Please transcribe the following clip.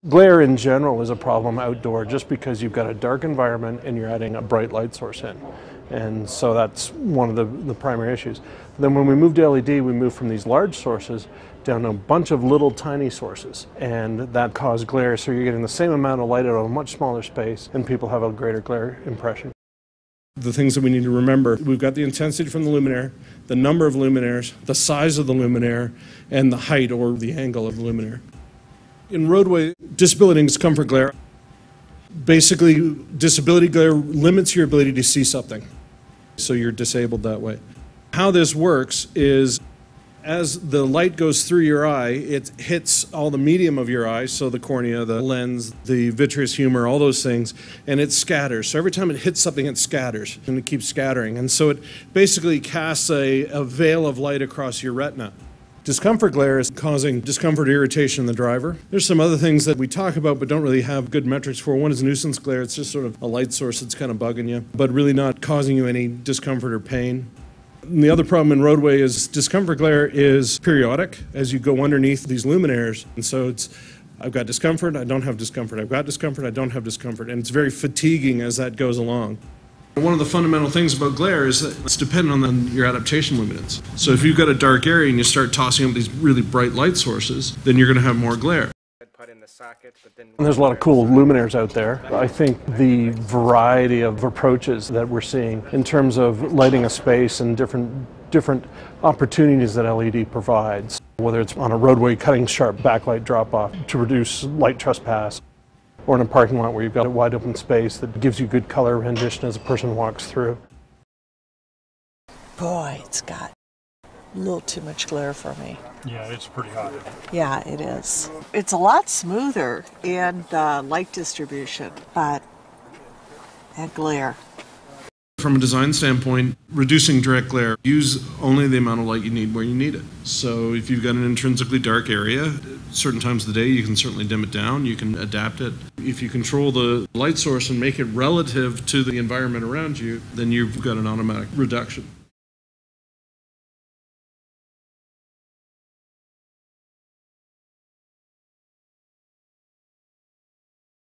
Glare in general is a problem outdoor just because you've got a dark environment and you're adding a bright light source in. And so that's one of the primary issues. Then when we moved to LED, we moved from these large sources down to a bunch of little tiny sources, and that caused glare, so you're getting the same amount of light out of a much smaller space and people have a greater glare impression. The things that we need to remember: we've got the intensity from the luminaire, the number of luminaires, the size of the luminaire, and the height or the angle of the luminaire. In roadway, disability and discomfort glare, basically disability glare limits your ability to see something, so you're disabled that way. How this works is, as the light goes through your eye, it hits all the medium of your eye, so the cornea, the lens, the vitreous humor, all those things, and it scatters. So every time it hits something, it scatters, and it keeps scattering. And so it basically casts a veil of light across your retina. Discomfort glare is causing discomfort, irritation in the driver. There's some other things that we talk about but don't really have good metrics for. One is nuisance glare. It's just sort of a light source that's kind of bugging you, but really not causing you any discomfort or pain. And the other problem in roadway is discomfort glare is periodic as you go underneath these luminaires. And so it's, I've got discomfort, I don't have discomfort, I've got discomfort, I don't have discomfort. And it's very fatiguing as that goes along. One of the fundamental things about glare is that it's dependent on your adaptation luminance. So if you've got a dark area and you start tossing up these really bright light sources, then you're going to have more glare. And there's a lot of cool luminaires out there. I think the variety of approaches that we're seeing in terms of lighting a space and different opportunities that LED provides, whether it's on a roadway cutting sharp backlight drop-off to reduce light trespass, or in a parking lot where you've got a wide open space that gives you good color rendition as a person walks through. Boy, it's got a little too much glare for me. Yeah, it's pretty hot. Yeah, it is. It's a lot smoother in the light distribution, but that glare. From a design standpoint, reducing direct glare, use only the amount of light you need where you need it. So if you've got an intrinsically dark area, certain times of the day you can certainly dim it down, you can adapt it. If you control the light source and make it relative to the environment around you, then you've got an automatic reduction.